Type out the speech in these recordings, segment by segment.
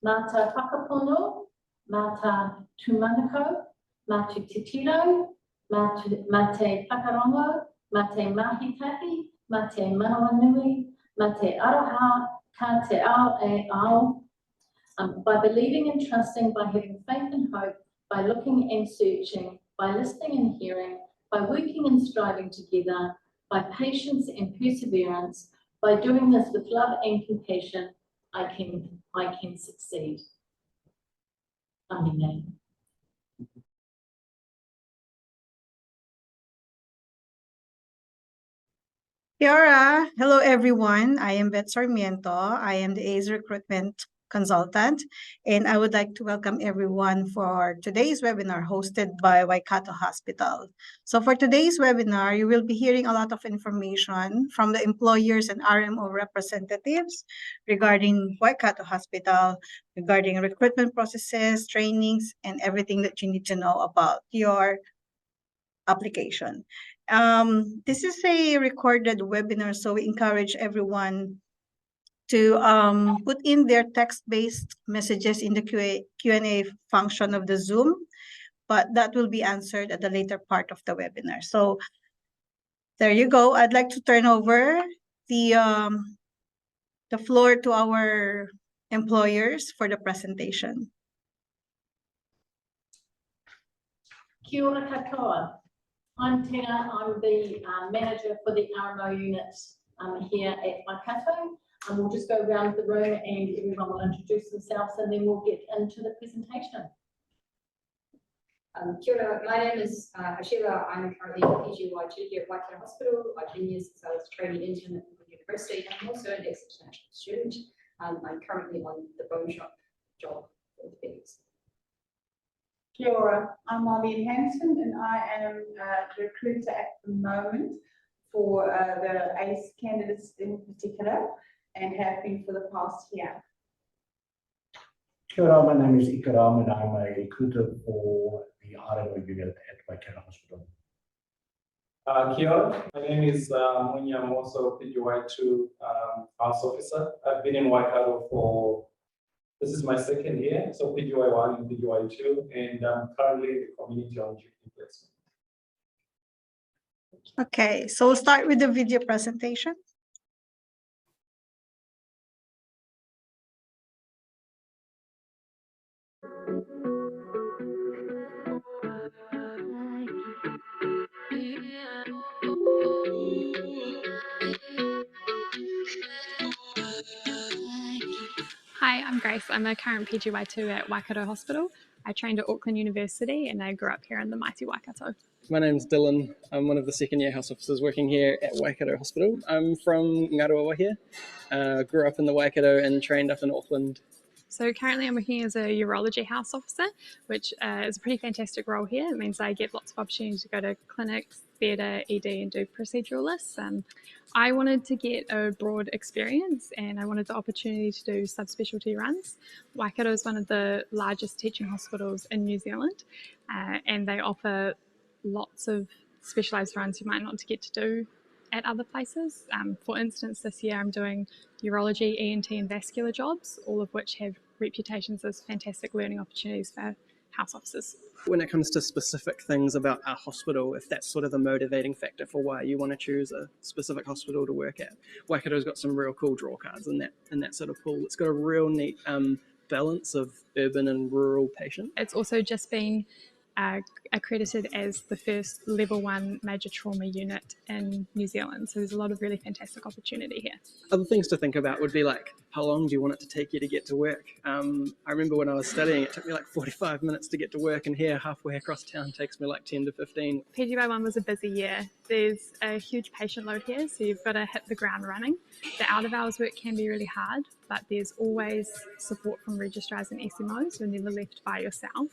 mā te whakapono, mā te tūmanako, mā te titiro, mā te whakarongo, mā te mahitahi, mā te manawa nui, mā te aroha, ka te ao e ao. By believing and trusting, by having faith and hope, by looking and searching, by listening and hearing, by working and striving together, by patience and perseverance, by doing this with love and compassion, I can succeed. Amen. Kia ora. Hello, everyone. I am Beth Sarmiento. I am the ACE Recruitment Consultant, and I would like to welcome everyone for today's webinar hosted by Waikato Hospital. So for today's webinar, you will be hearing a lot of information from the employers and RMO representatives regarding Waikato Hospital, regarding recruitment processes, trainings, and everything that you need to know about your application. This is a recorded webinar, so we encourage everyone to put in their text-based messages in the Q&A function of the Zoom, but that will be answered at the later part of the webinar. So there you go. I'd like to turn over the floor to our employers for the presentation. Kia ora katoa. I'm Tina. I'm the manager for the RMO unit here at Waikato. We'll just go around the room and everyone will introduce themselves and then we'll get into the presentation. Kia ora, my name is Ashila. I'm currently a PGY2 here at Waikato Hospital. I've been here since I was a trainee intern at the university and I'm also an ex-international student. I'm currently on the bone shop job for orthopedics. Kia ora, I'm Marlene Hanson and I am the recruiter at the moment for the ACE candidates in particular and have been for the past year. Kia ora, my name is Ikaram and I'm a recruiter for the RMO unit at Waikato Hospital. Kia ora, my name is Munya. I'm also a PGY2 house officer. I've been in Waikato for, this is my second year, so PGY1 and PGY2, and I'm currently in the community on duty placement. Okay, so we'll start with the video presentation. Hi, I'm Grace. I'm a current PGY2 at Waikato Hospital. I trained at Auckland University and I grew up here in the mighty Waikato. My name's Dylan. I'm one of the second year house officers working here at Waikato Hospital. I'm from Ngaruawa here. Grew up in the Waikato and trained up in Auckland. So currently I'm working as a urology house officer, which is a pretty fantastic role here. It means I get lots of opportunities to go to clinics, theatre, ED and do procedural lists. I wanted to get a broad experience and I wanted the opportunity to do subspecialty runs. Waikato is one of the largest teaching hospitals in New Zealand and they offer lots of specialised runs you might not get to do at other places. For instance, this year I'm doing urology, ENT and vascular jobs, all of which have reputations as fantastic learning opportunities for house officers. When it comes to specific things about our hospital, if that's sort of the motivating factor for why you want to choose a specific hospital to work at, Waikato's got some real cool draw cards in that sort of pool. It's got a real neat balance of urban and rural patients. It's also just been accredited as the first level 1 major trauma unit in New Zealand. So there's a lot of really fantastic opportunity here. Other things to think about would be like, how long do you want it to take you to get to work? I remember when I was studying, it took me like 45 minutes to get to work, and here halfway across town takes me like 10 to 15. PGY1 was a busy year. There's a huge patient load here, so you've got to hit the ground running. The out of hours work can be really hard, but there's always support from registrars and SMOs. You're never left by yourself.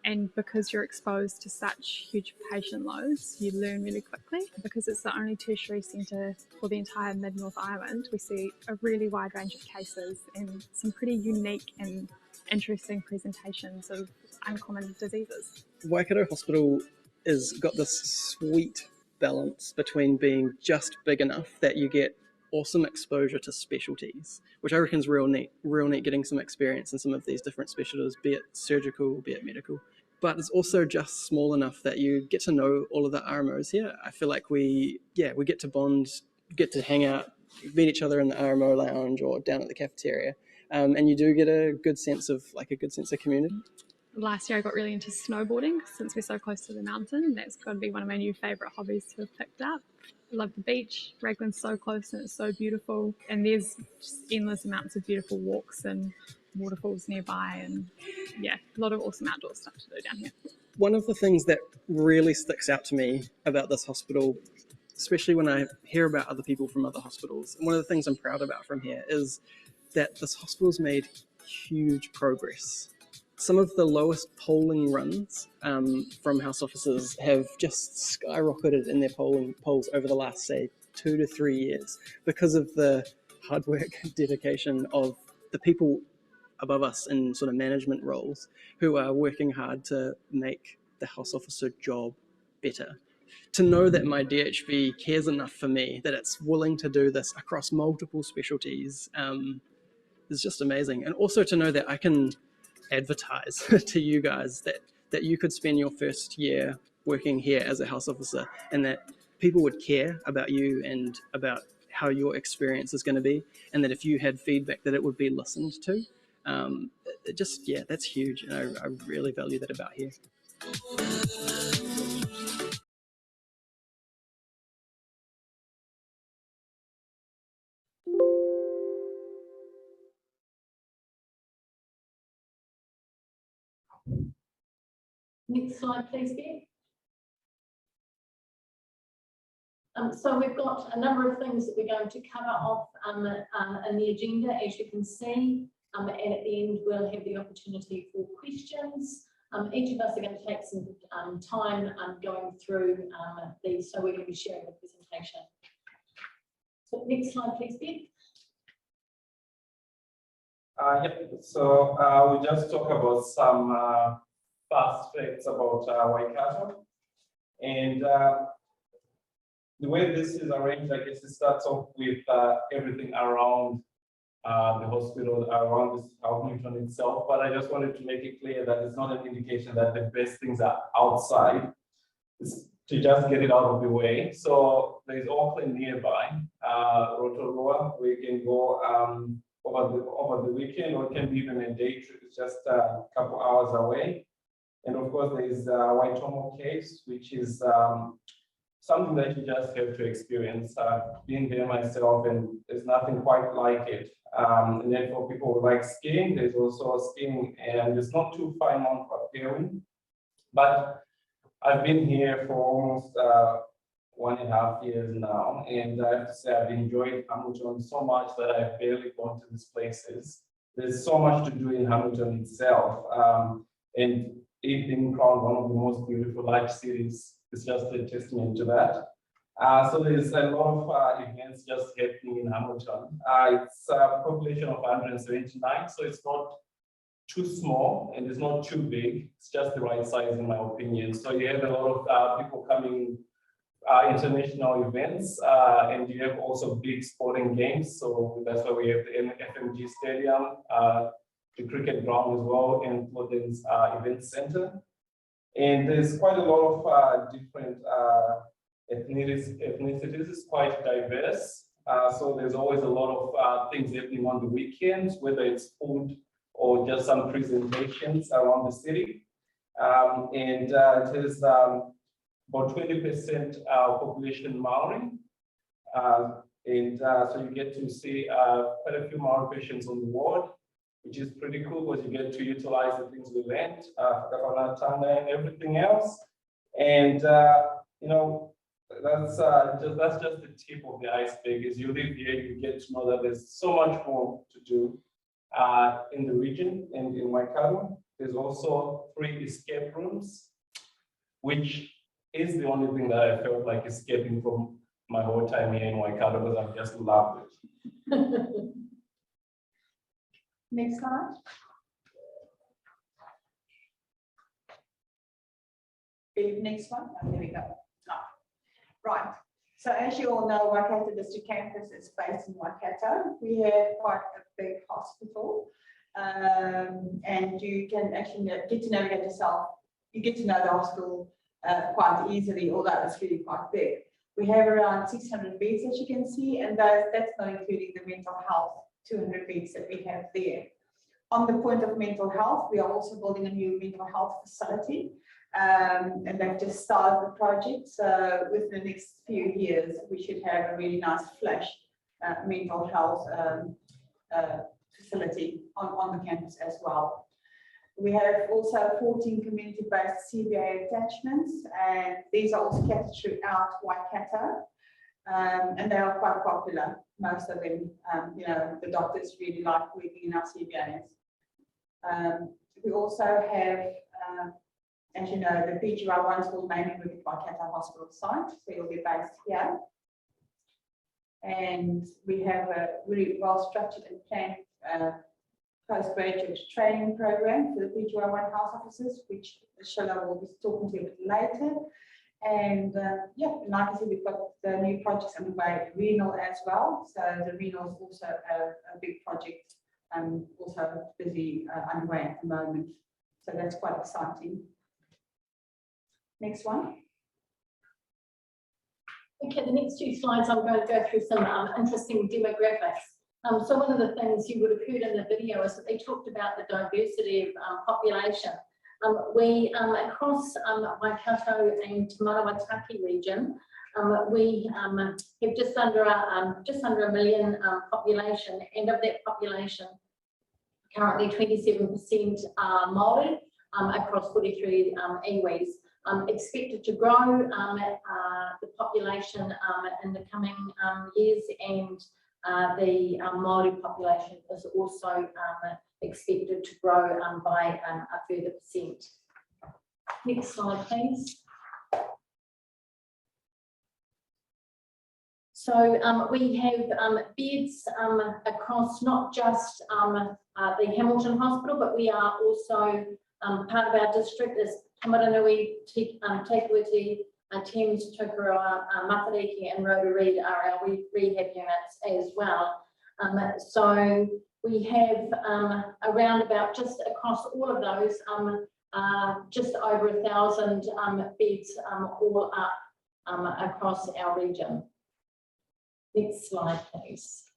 And because you're exposed to such huge patient loads, you learn really quickly. Because it's the only tertiary centre for the entire Mid-North Island, we see a really wide range of cases and some pretty unique and interesting presentations of uncommon diseases. Waikato Hospital has got this sweet balance between being just big enough that you get awesome exposure to specialties, which I reckon is real neat getting some experience in some of these different specialties, be it surgical, be it medical. But it's also just small enough that you get to know all of the RMOs here. I feel like we get to bond, get to hang out, meet each other in the RMO lounge or down at the cafeteria. And you do get a good sense of community. Last year I got really into snowboarding since we're so close to the mountain. That's got to be one of my new favourite hobbies to have picked up. I love the beach. Raglan's so close and it's so beautiful. And there's just endless amounts of beautiful walks and waterfalls nearby. And yeah, a lot of awesome outdoor stuff to do down here. One of the things that really sticks out to me about this hospital, especially when I hear about other people from other hospitals, and one of the things I'm proud about from here is that this hospital's made huge progress. Some of the lowest polling runs from house officers have just skyrocketed in their polls over the last, say, 2 to 3 years because of the hard work and dedication of the people above us in sort of management roles who are working hard to make the house officer job better. To know that my DHB cares enough for me, that it's willing to do this across multiple specialties is just amazing. And also to know that I can advertise to you guys that you could spend your first year working here as a house officer and that people would care about you and about how your experience is going to be, and that if you had feedback that it would be listened to. That's huge, and I really value that about here. Next slide, please, Beck. So we've got a number of things that we're going to cover off in the agenda, as you can see, and at the end we'll have the opportunity for questions. Each of us are going to take some time going through these, so we're going to be sharing the presentation. So next slide, please, Beck. So we'll just talk about some fast facts about Waikato. And the way this is arranged, I guess it starts off with everything around the hospital, around this Hamilton itself. But I just wanted to make it clear that it's not an indication that the best things are outside. It's to just get it out of the way. So there's Auckland nearby, Rotorua. We can go over the weekend, or it can be even a day trip. It's just a couple hours away. And of course, there's Waitomo Caves, which is something that you just have to experience. Being there myself, and there's nothing quite like it. And then for people who like skiing, there's also skiing, and it's not too far Mount Waperi. But I've been here for almost 1.5 years now, and I have to say I've enjoyed Hamilton so much that I've barely gone to these places. There's so much to do in Hamilton itself, and it being crowned one of the most beautiful large cities is just a testament to that. So there's a lot of events just happening in Hamilton. It's a population of 179, so it's not too small and it's not too big. It's just the right size, in my opinion. So you have a lot of people coming, international events, and you have also big sporting games. So that's why we have the FMG Stadium, the cricket ground as well, and Flodden's event center. And there's quite a lot of different ethnicities. It's quite diverse. So there's always a lot of things happening on the weekends, whether it's food or just some presentations around the city. And it is about 20% population Maori. And so you get to see quite a few Maori patients on the ward, which is pretty cool because you get to utilize the things we learned, Tanga and everything else. And you know, that's just the tip of the iceberg. As you live here, you get to know that there's so much more to do in the region and in Waikato. There's also 3 escape rooms, which is the only thing that I felt like escaping from my whole time here in Waikato, because I've just loved it. Next slide. Next one. Oh, there we go. Oh, right. So as you all know, Waikato District Campus is based in Waikato. We have quite a big hospital, and you can actually get to navigate yourself. You get to know the hospital quite easily, although it's really quite big. We have around 600 beds, as you can see, and that's not including the mental health 200 beds that we have there. On the point of mental health, we are also building a new mental health facility. And they've just started the project. So within the next few years, we should have a really nice flash mental health facility on the campus as well. We have also 14 community-based CBA attachments, and these are also kept throughout Waikato, and they are quite popular. Most of them, you know, the doctors really like working in our CBAs. We also have as you know, the PGY ones will mainly work at Waikato Hospital site, so you'll be based here. And we have a really well-structured and planned postgraduate training program for the PGY one health officers, which Sheila will be talking to you a bit later. And yeah, like I said, we've got the new projects underway, renal as well. So the renal is also a big project, also busy underway at the moment. So that's quite exciting. Next one. Okay, the next two slides, I'm going to go through some interesting demographics. So one of the things you would have heard in the video is that they talked about the diversity of population. We, across Waikato and Te Manawataki region, we have just under a million population, and of that population, currently 27% are Māori across 43 iwis. Expected to grow the population in the coming years, and the Māori population is also expected to grow by a further percent. Next slide, please. So we have beds across not just the Hamilton Hospital, but we are also part of our district is Tamaranui, Taikuiti, Thames, Tokoroa, Matariki and Rotorua are our rehab units as well. So we have around about just across all of those, just over 1,000 beds all up across our region. Next slide, please.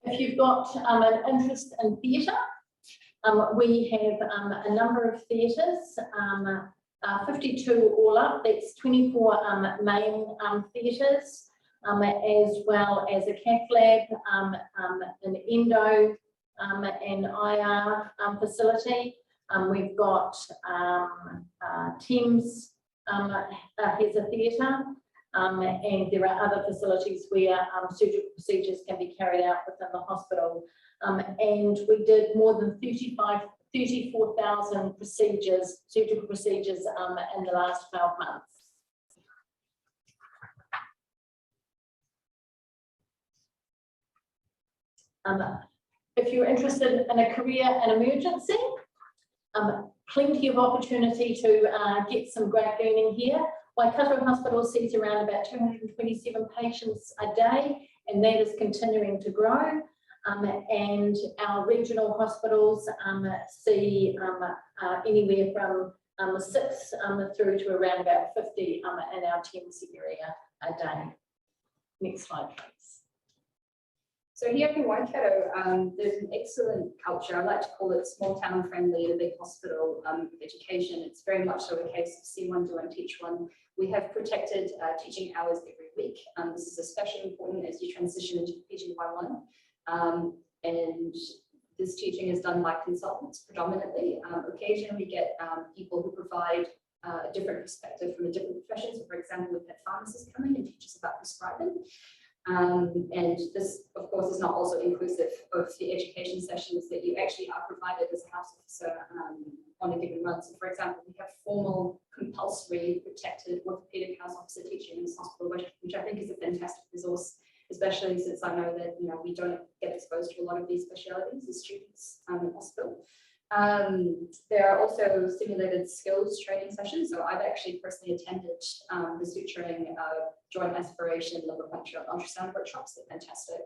If you've got an interest in theatre, we have a number of theatres, 52 all up, that's 24 main theatres, as well as a cath lab, an endo and IR facility. We've got Thames has a theatre, and there are other facilities where surgical procedures can be carried out within the hospital. And we did more than 34,000 procedures, surgical procedures in the last 12 months. If you're interested in a career in emergency, plenty of opportunity to get some great learning here. Waikato Hospital sees around about 227 patients a day, and that is continuing to grow. And our regional hospitals see anywhere from 6 through to around about 50 in our Thames area a day. Next slide, please. So here in Waikato, there's an excellent culture. I like to call it small town friendly in a big hospital education. It's very much so a case of see one, do one, teach one. We have protected teaching hours every week. This is especially important as you transition into PGY1. And this teaching is done by consultants predominantly. Occasionally we get people who provide a different perspective from a different profession. So for example, we've had pharmacists come in and teach us about prescribing. And this, of course, is not also inclusive of the education sessions that you actually are provided as a house officer on a given month. So, for example, we have formal, compulsory, protected orthopedic house officer teaching in this hospital, which I think is a fantastic resource, especially since I know that we don't get exposed to a lot of these specialities as students in the hospital. There are also simulated skills training sessions. So I've actually personally attended the suturing, joint aspiration, lumbar puncture, and ultrasound workshops. They're fantastic.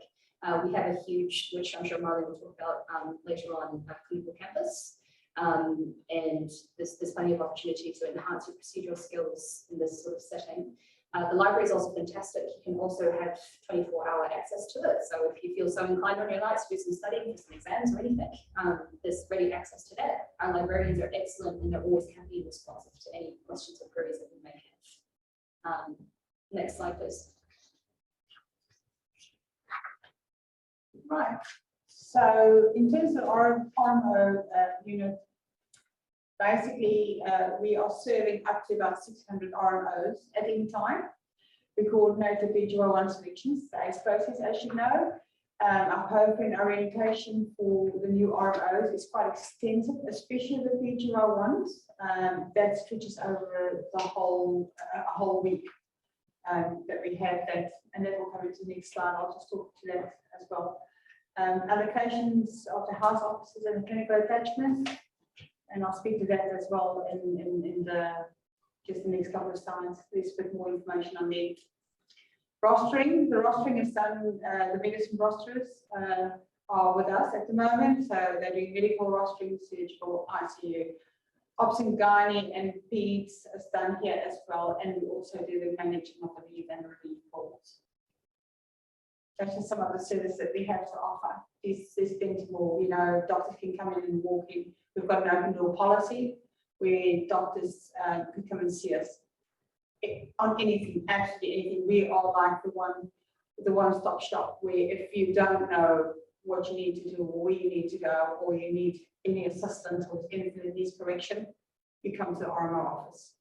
We have a huge, which I'm sure Marley will talk about later on, clinical campus. And there's plenty of opportunity to enhance your procedural skills in this sort of setting. The library is also fantastic. You can also have 24-hour access to it. So if you feel so inclined on your nights to do some studying, do some exams or anything, there's ready access to that. Our librarians are excellent and they're always happy and responsive to any questions or queries that you may have. Next slide, please. Right. So in terms of our RMO unit, basically, we are serving up to about 600 RMOs at any time. We coordinate the PGY1 selections, the ACE process, as you know. Our program and orientation for the new RMOs is quite extensive, especially the PGY1s. That stretches over the whole week that we have that, and that will come into the next slide. I'll just talk to that as well. Allocations of the house offices and clinical attachments. And I'll speak to that as well in just the next couple of slides. There's a bit more information on there. Rostering, the rostering is done, the medicine rosters are with us at the moment. So they're doing medical rostering, surgical, ICU. Ops and gynae and peds is done here as well. And we also do the managing of the leave and relief calls. That's just some of the services that we have to offer. There's plenty more, you know, doctors can come in and walk in. We've got an open door policy where doctors can come and see us on anything, absolutely anything. We are like the one-stop shop where if you don't know what you need to do or where you need to go or you need any assistance or anything that needs correction, you come to the RMO office.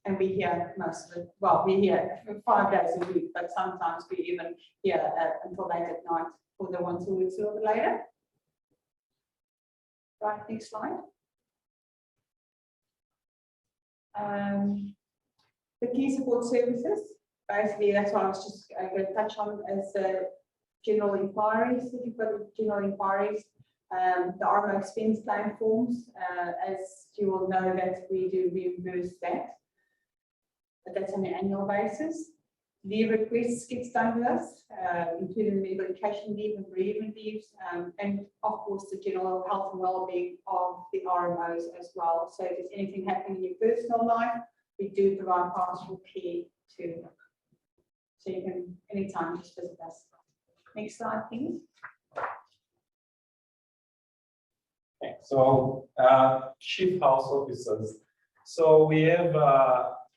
And we're here most of it. Well, we're here 5 days a week, but sometimes we're even here until late at night for the ones who will see a little bit later. Right, next slide. The key support services, basically that's what I was just going to touch on as general inquiries. If you've got general inquiries, the RMO expense claim forms, as you will know that we do reimburse that. But that's on an annual basis. Leave requests gets done with us, including the medication leave and bereavement leaves, and of course the general health and well-being of the RMOs as well. So if there's anything happening in your personal life, we do provide pastoral care too. So you can anytime just visit us. Next slide, please. Okay, so chief house officers. So we have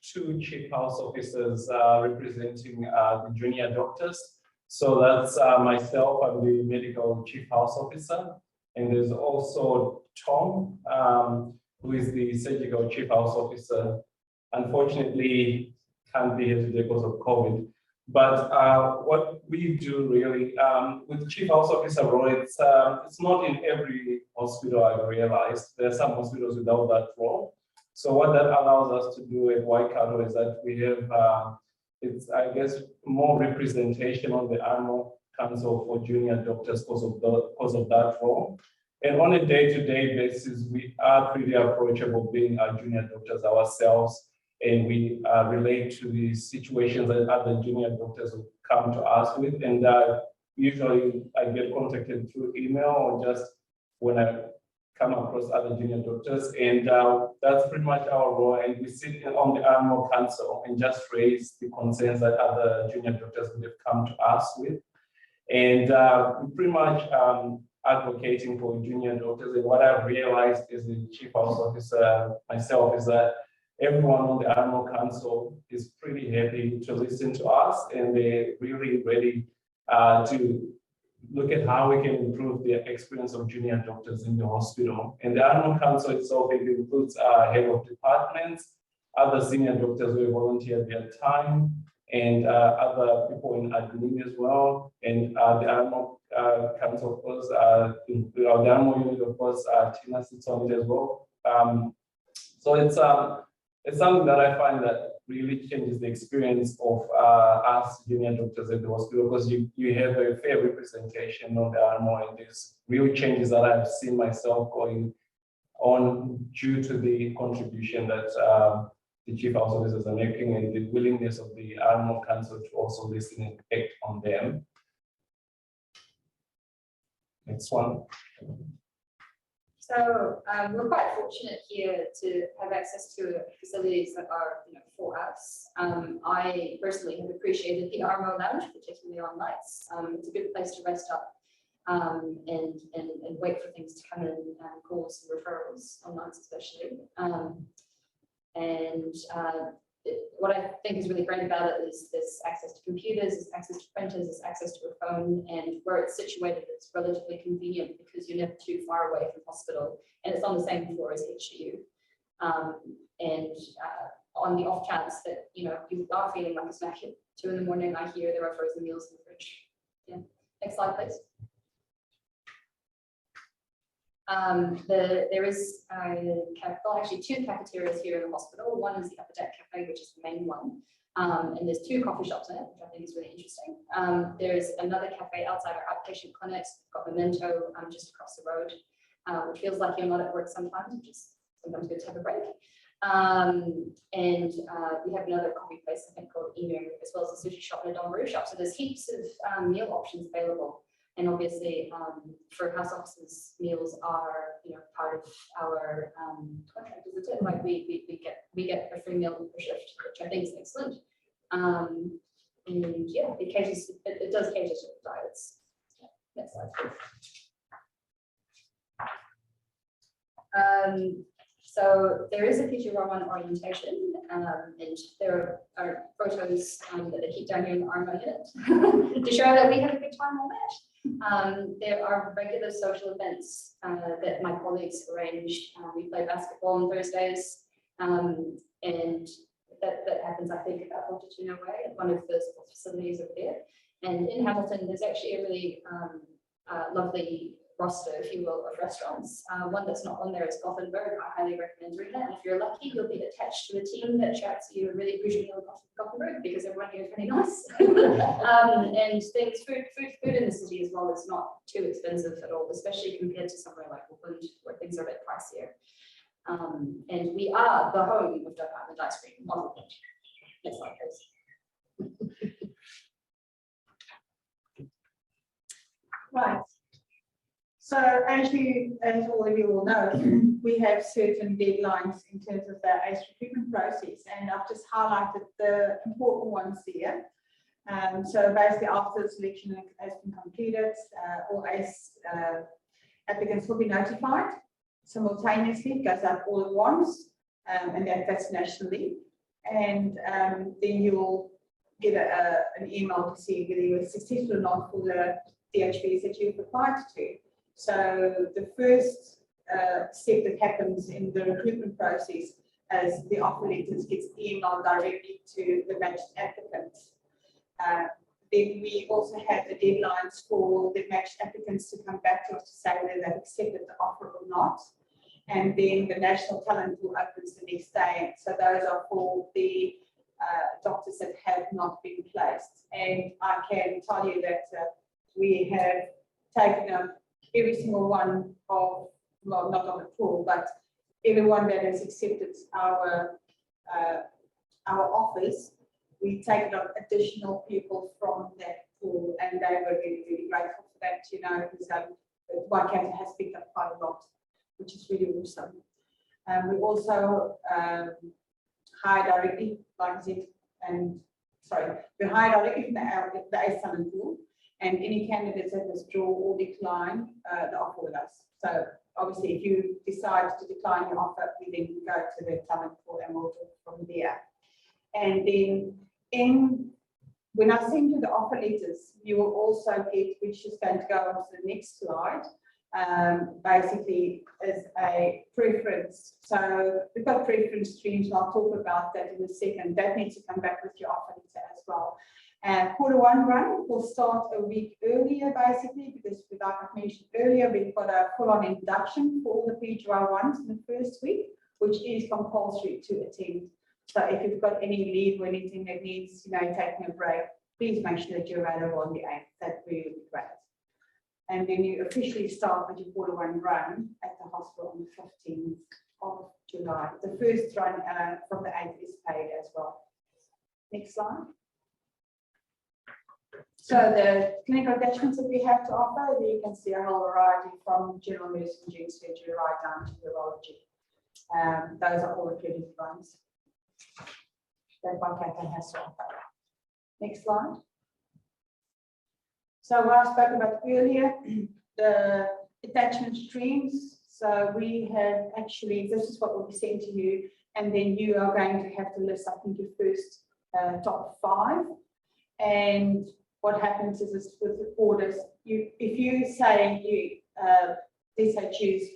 2 chief house officers representing the junior doctors. So that's myself, I'm the medical chief house officer. And there's also Tom, who is the surgical chief house officer. Unfortunately, can't be here today because of COVID. But what we do really with chief house officer role, it's not in every hospital, I've realized. There are some hospitals without that role. So what that allows us to do at Waikato is that we have, it's I guess, more representation on the RMO Council for junior doctors because of that role. And on a day-to-day basis, we are pretty approachable being our junior doctors ourselves. And we relate to the situations that other junior doctors will come to us with. And usually I get contacted through email or just when I come across other junior doctors. And that's pretty much our role. And we sit on the RMO Council and just raise the concerns that other junior doctors would have come to us with. And we pretty much advocating for junior doctors. And what I've realized as the chief house officer myself is that everyone on the RMO Council is pretty happy to listen to us, and they're really ready to look at how we can improve the experience of junior doctors in the hospital. And the RMO Council itself, it includes head of departments, other senior doctors who volunteer their time, and other people in admin as well. And the RMO Council, of course, the RMO unit, of course, Tina sits on it as well. So it's something that I find that really changes the experience of us junior doctors at the hospital, because you have a fair representation on the RMO, and there's real changes that I've seen myself going due to the contribution that the chief house officers are making and the willingness of the RMO council to also listen and act on them. Next one. So we're quite fortunate here to have access to facilities that are, for us. I personally have appreciated the RMO lounge, particularly on nights. It's a good place to rest up and wait for things to come in, calls and referrals on nights especially. What I think is really great about it is there's access to computers, there's access to printers, there's access to a phone, and where it's situated, it's relatively convenient because you're never too far away from hospital, and it's on the same floor as HU. On the off chance that you are feeling like a snack at 2 in the morning, I hear there are frozen meals in the fridge. Yeah. Next slide, please. There is actually 2 cafeterias here in the hospital. One is the Upper Deck Cafe, which is the main one. And there's 2 coffee shops in it, which I think is really interesting. There's another cafe outside our outpatient clinics. We've got Memento just across the road, which feels like you're not at work sometimes, which is sometimes good to have a break. We have another coffee place, I think, called Emu, as well as a sushi shop and a dongaroo shop. So there's heaps of meal options available. And obviously, for house officers, meals are part of our contract, isn't it? Like we get a free meal per shift, which I think is excellent. And yeah, it does cater to the diets. Yeah. Next slide, please. So there is a PG1 orientation, and there are photos that they keep down here in the RMO unit to show that we have a good time on that. There are regular social events that my colleagues arrange. We play basketball on Thursdays, and that happens, I think, about 1 to 2 away at one of the sports facilities over there. And in Hamilton, there's actually a really lovely roster, if you will, of restaurants. One that's not on there is Gothenburg. I highly recommend doing that. And if you're lucky, you'll be attached to a team that chats you a really bougie meal of Gothenburg, because everyone here is really nice. And things, food in the city as well is not too expensive at all, especially compared to somewhere like Auckland, where things are a bit pricier. And we are the home of Duck Island ice cream. Next slide, please. Right. So as all of you will know, we have certain deadlines in terms of the ACE recruitment process, and I've just highlighted the important ones here. So basically, after the selection has been completed, all ACE applicants will be notified simultaneously. It goes out all at once, and that's nationally. And then you'll get an email to see whether you were successful or not for the DHBs that you've applied to. So the first step that happens in the recruitment process is the offer letters gets emailed directly to the matched applicants. Then we also have the deadlines for the matched applicants to come back to us to say whether they've accepted the offer or not. And then the national talent pool opens the next day. So those are for the doctors that have not been placed. And I can tell you that we have taken up every single one of, well, not on the pool, but everyone that has accepted our offers. We taken up additional people from that pool, and they were really, really grateful for that, because Waikato has picked up quite a lot, which is really awesome. We also hire directly, like I said, we hire directly from the ACE talent pool. And any candidates that withdraw or decline the offer with us. So obviously, if you decide to decline your offer, we then go to the talent pool and we'll talk from there. And then when I send you the offer letters, you will also get, which is going to go on to the next slide, basically is a preference. So we've got preference streams, and I'll talk about that in a second. That needs to come back with your offer letter as well. Q1 run will start a week earlier, basically, because like I mentioned earlier, we've got a full-on induction for all the PGY1s in the first week, which is compulsory to attend. So if you've got any leave or anything that needs, taking a break, please make sure that you're available on the 8th. That really would be great. And then you officially start with your quarter one run at the hospital on the 15th of July. The first run from the 8th is paid as well. Next slide. So the clinical attachments that we have to offer, there you can see a whole variety from general medicine, general surgery, right down to urology. Those are all accredited ones that Waikato has to offer. Next slide. So what I spoke about earlier, the attachment streams. So we have actually, this is what will be sent to you, and then you are going to have to list, I think, your first top 5. And what happens is with the orders, if you say let's say choose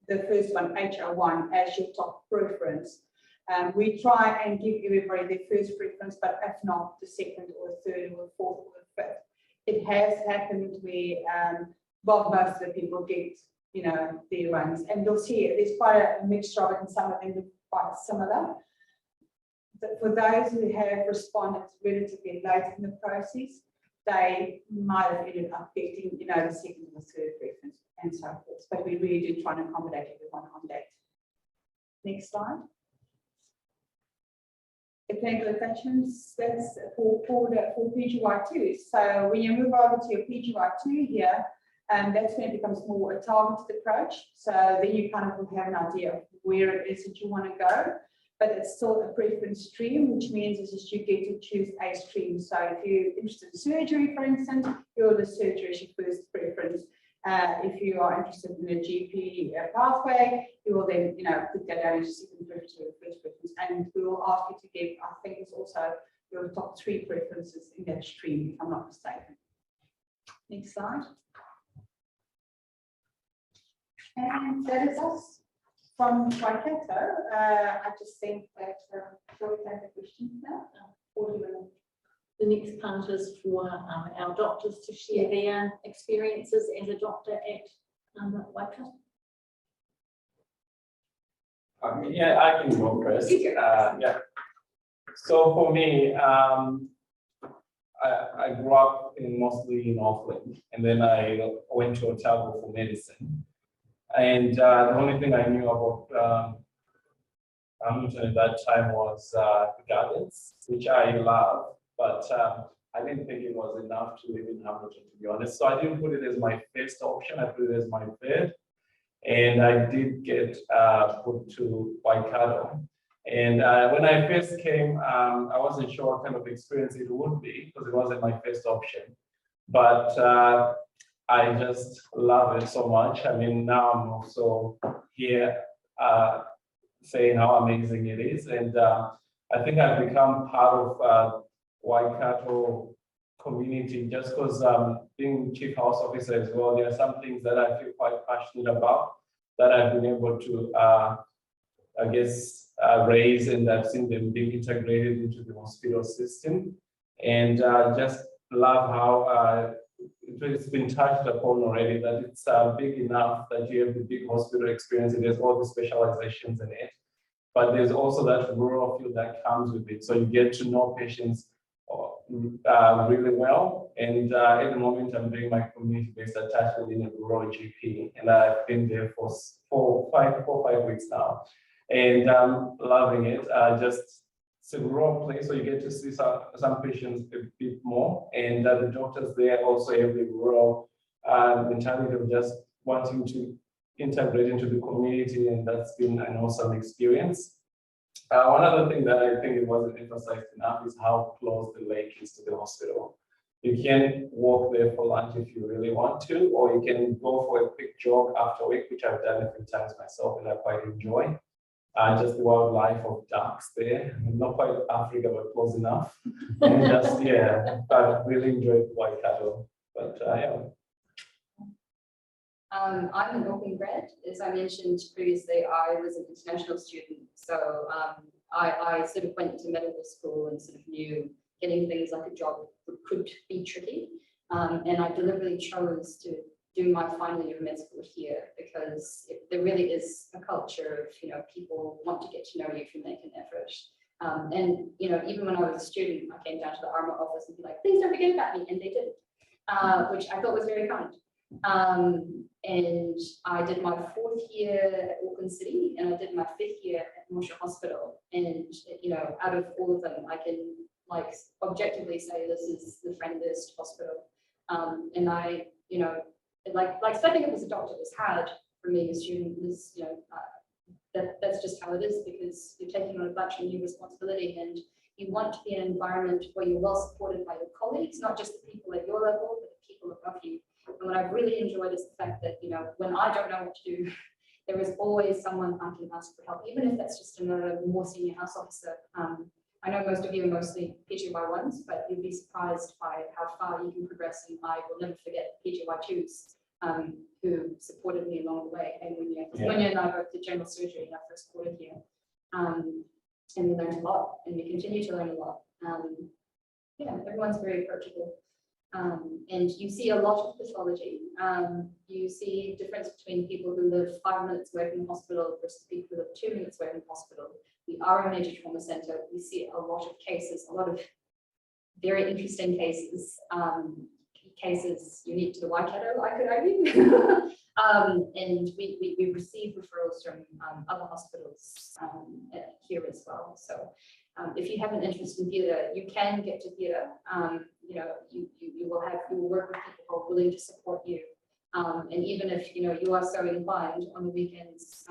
the first one, HR1, as your top preference, we try and give everybody their first preference, but if not, the second or the third or the fourth or the fifth. It has happened where, well, most of the people get, you know, their ones, and you'll see it. There's quite a mixture of it, and some of them are quite similar. But for those who have responded relatively late in the process, they might have ended up getting, you know, the second or the third preference and so forth. But we really do try and accommodate everyone on that. Next slide. The clinical attachments, that's for PGY2. So when you move over to your PGY2 here, that's when it becomes more a targeted approach. So then you kind of will have an idea of where it is that you want to go, but it's still a preference stream, which means is that you get to choose a stream. So if you're interested in surgery, for instance, you'll the surgery is your first preference. If you are interested in a GP pathway, you will then, you know, put that down as your second preference or your first preference. And we will ask you to give, I think it's also your top 3 preferences in that stream, if I'm not mistaken. Next slide. And that is us from Waikato. I just think that, shall we take the questions now? Or do you want to? The next part is for our doctors to share their experiences as a doctor at Waikato. Yeah, I can go first. Yeah. So for me, I grew up mostly in Auckland, and then I went to Otago for medicine. And the only thing I knew about Hamilton at that time was the gardens, which I love, but I didn't think it was enough to live in Hamilton, to be honest. So I didn't put it as my first option. I put it as my third. And I did get put to Waikato. And when I first came, I wasn't sure what kind of experience it would be because it wasn't my first option. But I just love it so much. I mean, now I'm also here saying how amazing it is. And I think I've become part of Waikato community just because being chief house officer as well, there are some things that I feel quite passionate about that I've been able to, I guess, raise, and I've seen them being integrated into the hospital system. And just love how it's been touched upon already, that it's big enough that you have the big hospital experience and there's all the specializations in it. But there's also that rural feel that comes with it. So you get to know patients really well. And at the moment, I'm doing my community-based attachment in a rural GP, and I've been there for 4 or 5 weeks now, and I'm loving it. Just it's a rural place, so you get to see some patients a bit more, and the doctors there also have the rural mentality of just wanting to integrate into the community, and that's been an awesome experience. One other thing that I think it wasn't emphasized enough is how close the lake is to the hospital. You can walk there for lunch if you really want to, or you can go for a quick jog after work, which I've done a few times myself and I quite enjoy. Just the wildlife of ducks there, not quite Africa, but close enough. And just, yeah, I really enjoyed Waikato. But yeah. I'm an Auckland grad. As I mentioned previously, I was an international student. So I sort of went to medical school and sort of knew getting things like a job could be tricky. And I deliberately chose to do my final year of med school here because there really is a culture of, you know, people want to get to know you if you make an effort. And, you know, even when I was a student, I came down to the RMO office and be like, please don't forget about me. And they did, which I thought was very kind. And I did my 4th year at Auckland City, and I did my 5th year at Morsha Hospital. And, you know, out of all of them, I can like objectively say this is the friendliest hospital. And I, you know, like stepping up as a doctor was hard for me as a student. Was, you know, that's just how it is, because you're taking on a bunch of new responsibility, and you want to be in an environment where you're well supported by your colleagues, not just the people at your level, but the people above you. And what I've really enjoyed is the fact that, you know, when I don't know what to do, there is always someone I can ask for help, even if that's just another more senior house officer. I know most of you are mostly PGY1s, but you'd be surprised by how far you can progress. And I will never forget PGY2s who supported me along the way. And Munya and I both did general surgery in our first quarter here. And we learned a lot, and we continue to learn a lot. Yeah, everyone's very approachable. And you see a lot of pathology. You see difference between people who live 5 minutes away from the hospital versus people who live 2 minutes away from the hospital. We are a major trauma center. We see a lot of cases, a lot of very interesting cases, cases unique to the Waikato, I could argue. And we receive referrals from other hospitals here as well. So if you have an interest in theatre, you can get to theatre. You know, you will work with people who are willing to support you. And even if, you know, you are so inclined on the weekends,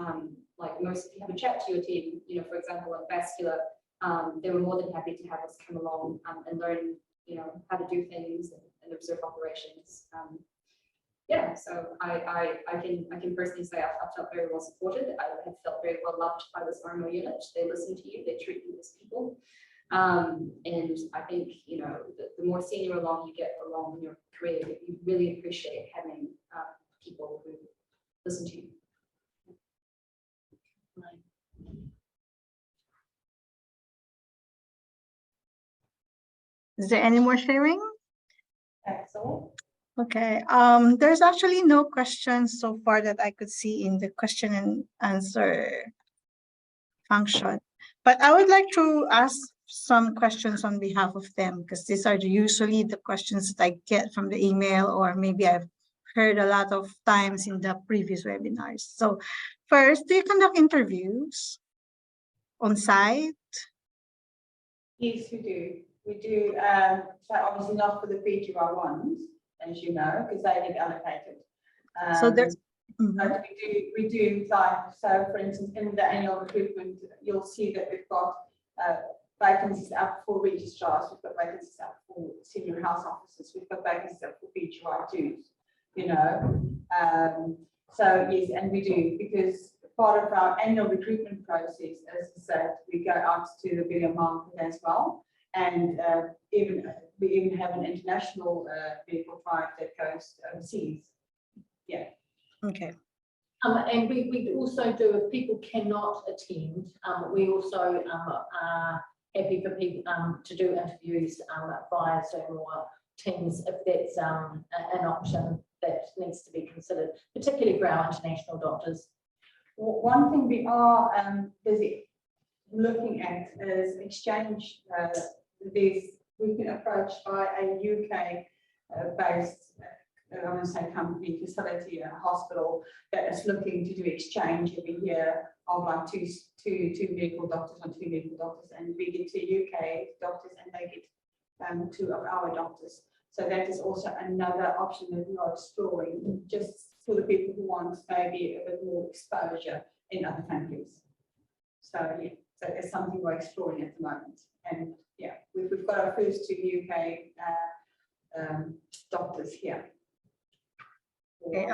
like most, if you have a chat to your team, you know, for example, at vascular, they were more than happy to have us come along and learn, you know, how to do things and observe operations. Yeah, so I can personally say I've felt very well supported. I have felt very well loved by this RMO unit. They listen to you, they treat you as people. And I think, you know, the more senior along you get along in your career, you really appreciate having people who listen to you. Is there any more sharing? That's all. Okay, there's actually no questions so far that I could see in the question and answer function, but I would like to ask some questions on behalf of them, because these are usually the questions that I get from the email, or maybe I've heard a lot of times in the previous webinars. So first, do you conduct interviews on site? Yes, we do. We do, so obviously not for the PGY1s, as you know, because they get allocated. So there's But we do like, so for instance, in the annual recruitment, you'll see that we've got vacancies up for registrars, we've got vacancies up for senior house officers, we've got vacancies up for PGY2s, you know. So yes, and we do, because part of our annual recruitment process, as I said, we go out to the bigger market as well. And we even have an international vehicle flight that goes overseas. Yeah. okay. And we also do, if people cannot attend, we also are happy for people to do interviews via Zoom or Teams if that's an option that needs to be considered, particularly for our international doctors. One thing we are busy looking at is exchange. We've been approached by a UK based, I want to say company, facility, a hospital that is looking to do exchange every year of like two medical doctors on two medical doctors, and we get two UK doctors and they get 2 of our doctors. So that is also another option that we are exploring, just for the people who want maybe a bit more exposure in other countries. So yeah, so it's something we're exploring at the moment. And yeah, we've got our first 2 UK doctors here. Okay,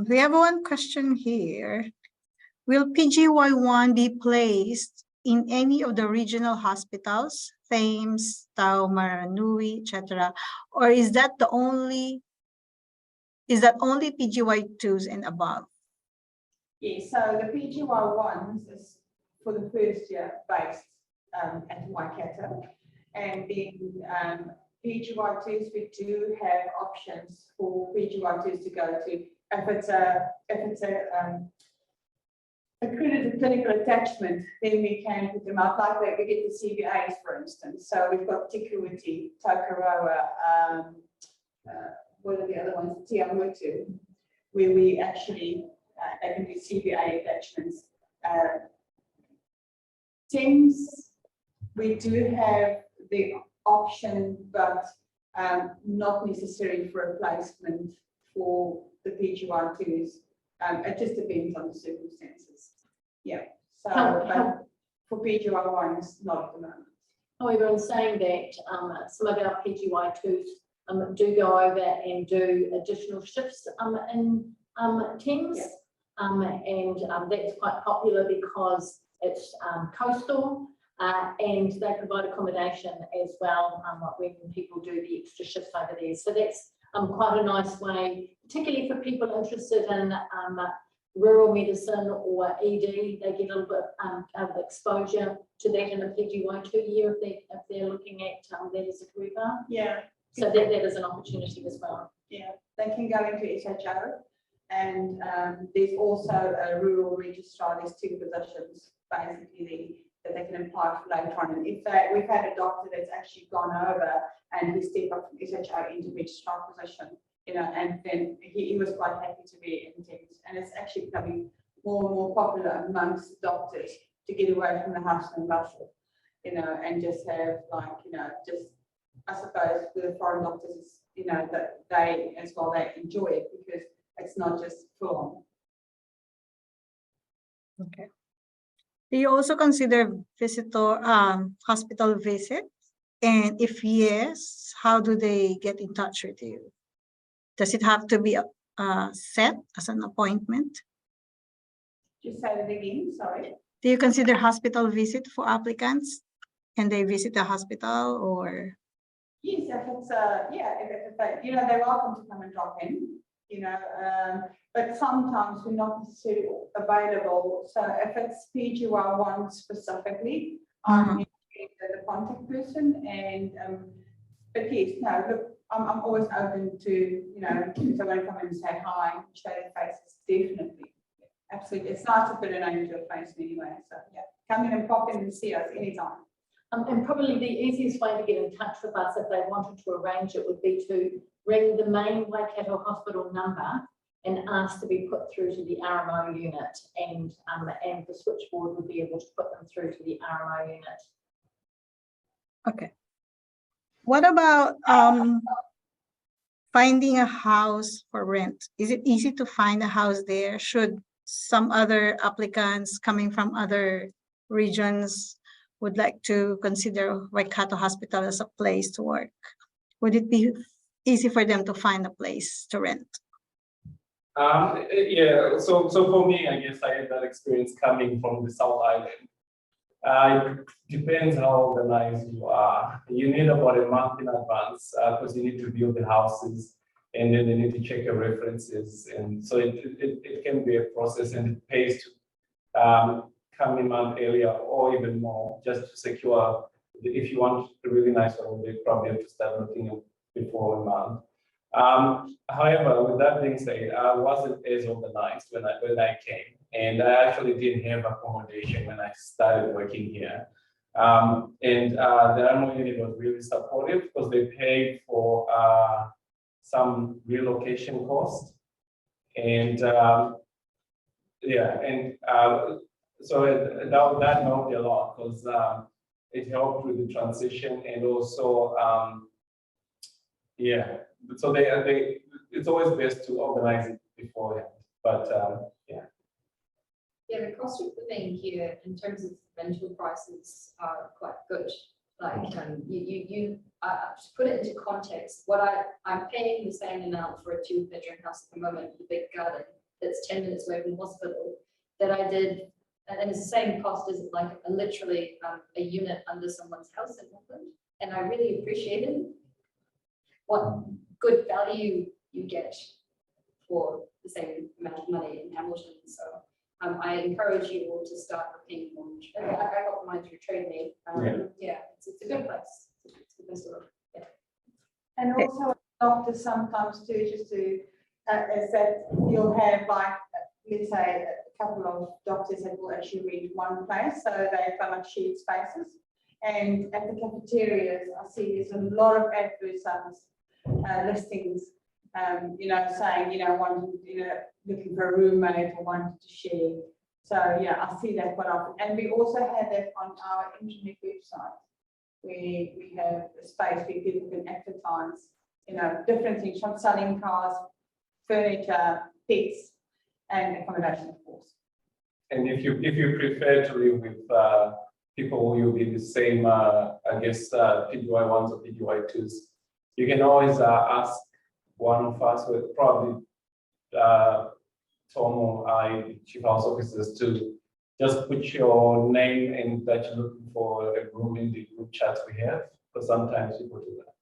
we have one question here. Will PGY1 be placed in any of the regional hospitals, Thames, Tau, Maranui, etc., or is that only PGY2s and above? Yeah, so the PGY1s is for the first year based at Waikato, and then PGY2s, we do have options for PGY2s to go to if it's a accredited clinical attachment, then we can put them out like that. We get the CBAs, for instance. So we've got Tikuiti, Takaroa, what are the other ones? Tiamutu. where we actually, they can do CVA attachments. TIMS, we do have the option, but not necessary for a placement for the PGY2s. It just depends on the circumstances. Yeah, so but for PGY1s, not at the moment. However, in saying that, some of our PGY2s do go over and do additional shifts in TIMS, Yeah. and that's quite popular because it's coastal, and they provide accommodation as well when people do the extra shifts over there. So that's quite a nice way, particularly for people interested in rural medicine or ED. They get a little bit of exposure to that in a PGY2 year if they're looking at that as a career path. Yeah. So that is an opportunity as well. Yeah, they can go into SHO, and there's also a rural registrar. There's 2 positions basically that they can apply for later on. And if we've had a doctor that's actually gone over and he stepped up from SHO into registrar position, you know, and then he was quite happy to be in TIMS. And it's actually becoming more and more popular amongst doctors to get away from the hustle and bustle, you know, and just have like, you know, just, I suppose with the foreign doctors, you know, that they as well, they enjoy it because it's not just full on. Okay. Do you also consider visitor hospital visits? And if yes, how do they get in touch with you? Does it have to be set as an appointment? Just say that again, sorry. Do you consider hospital visit for applicants? Can they visit the hospital or? Yes, if it's if they, you know, they're welcome to come and drop in, you know, but sometimes we're not necessarily available. So if it's PGY1 specifically, I'm the contact person, and but yes, no, look, I'm always open to, you know, if someone come in and say hi, show their faces, definitely, absolutely. It's nice to put a name to a face anyway. So yeah, come in and pop in and see us anytime. And probably the easiest way to get in touch with us if they wanted to arrange it would be to ring the main Waikato Hospital number and ask to be put through to the RMO unit, and the switchboard would be able to put them through to the RMO unit. Okay. What about finding a house for rent? Is it easy to find a house there? Should some other applicants coming from other regions would like to consider Waikato Hospital as a place to work? Would it be easy for them to find a place to rent? Yeah, so for me, I guess I had that experience coming from the South Island. It depends how organized you are. You need about a month in advance because you need to build the houses, and then you need to check your references. And so it can be a process, and it pays to come a month earlier or even more just to secure. If you want a really nice one, you probably have to start looking before a month. However, with that being said, I wasn't as organized when I came, and I actually didn't have accommodation when I started working here. And the RMO unit was really supportive because they paid for some relocation cost, and so that helped a lot because it helped with the transition, and also so it's always best to organize it beforehand, but yeah. Yeah, the cost of living here in terms of rental prices are quite good. Like you to put it into context, what I'm paying the same amount for a 2-bedroom house at the moment with a big garden that's 10 minutes away from the hospital that I did, and it's the same cost as like literally a unit under someone's house in Auckland, and I really appreciated what good value you get for the same amount of money in Hamilton. So I encourage you all to start looking more. I got mine through Trade Me. Yeah, it's a good place. It's a good place to look. Yeah. And also doctors sometimes too, just to is that you'll have like, let's say a couple of doctors that will actually rent one place, so they have much shared spaces. And at the cafeterias, I see there's a lot of adverts listings saying, wanting, looking for a roommate or wanting to share. So yeah, I see that quite often. And we also have that on our internet website, where we have a space where people can advertise, different things from selling cars, furniture, pets, and accommodation, of course. And if you prefer to live with people who will be the same, PGY1s or PGY2s, you can always ask one of us, with probably Tom or I, chief house officers, to just put your name and that you're looking for a room in the group chats we have, because sometimes people do that.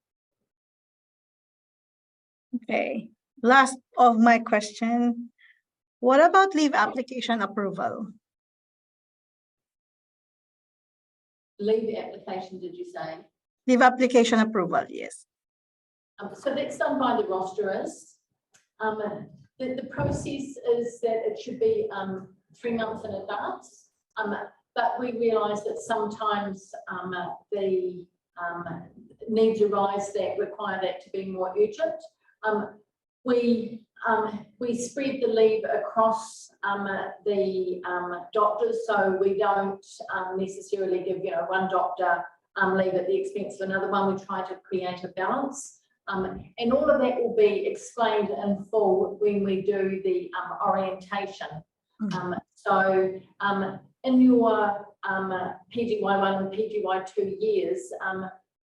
Okay. Last of my question. What about leave application approval? Leave application, did you say? Leave application approval, yes. So that's done by the rosterers. The process is that it should be 3 months in advance, but we realise that sometimes the needs arise that require that to be more urgent. We spread the leave across the doctors, so we don't necessarily give one doctor leave at the expense of another one. We try to create a balance. And all of that will be explained in full when we do the orientation. So in your PGY1 and PGY2 years,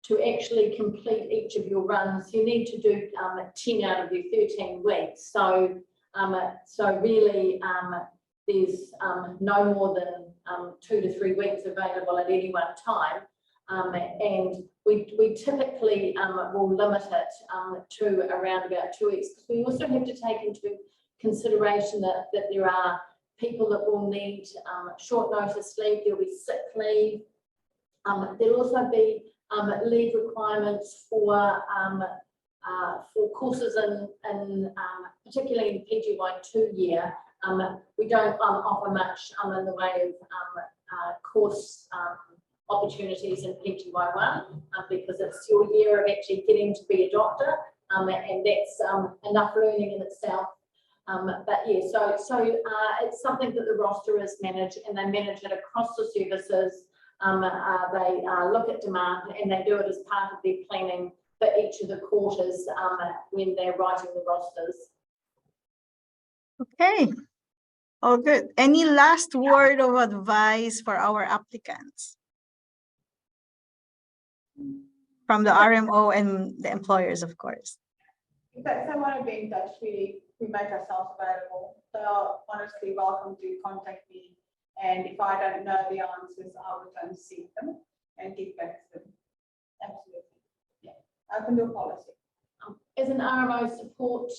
to actually complete each of your runs, you need to do 10 out of your 13 weeks. So, really, there's no more than 2 to 3 weeks available at any one time. And we typically will limit it to around about 2 weeks, because we also have to take into consideration that there are people that will need short notice leave. There'll be sick leave. There'll also be leave requirements for courses in particularly in PGY2 year. We don't offer much in the way of course opportunities in PGY1 because it's your year of actually getting to be a doctor, and that's enough learning in itself. But yeah, so it's something that the rosterers manage, and they manage it across the services. They look at demand, and they do it as part of their planning for each of the quarters when they're writing the rosters. Okay. All good. Any last word of advice for our applicants from the RMO and the employers, of course? If they want to be in touch, we make ourselves available. They are honestly welcome to contact me. And if I don't know the answers, I will go and seek them and get back to them. Absolutely. Yeah. Open door policy. As an RMO support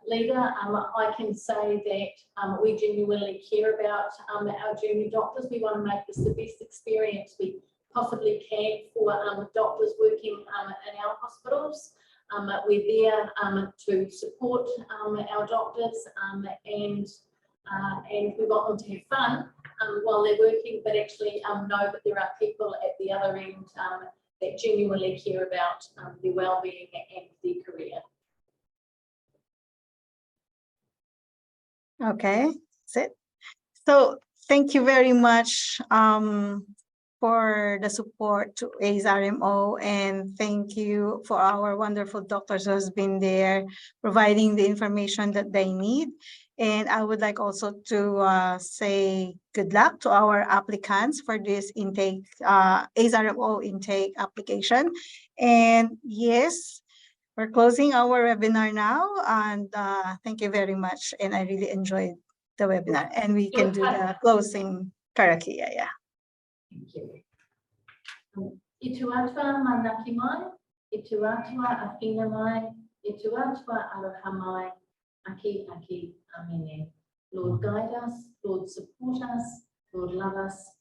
leader, I can say that we genuinely care about our junior doctors. We want to make this the best experience we possibly can for doctors working in our hospitals. We're there to support our doctors and we want them to have fun while they're working, but actually know that there are people at the other end that genuinely care about their well-being and their career. Okay, that's it. So thank you very much for the support to ACE RMO, and thank you for our wonderful doctors who has been there providing the information that they need. And I would like also to say good luck to our applicants for this intake, ACE RMO intake application. And yes, we're closing our webinar now, and thank you very much. And I really enjoyed the webinar, and we can do the closing karakia. Yeah. Thank you. I tu atua manaki mai, I tu atua awhina mai, I tu atua aloha mai, aki, amene. Lord, guide us, Lord, support us, Lord, love us,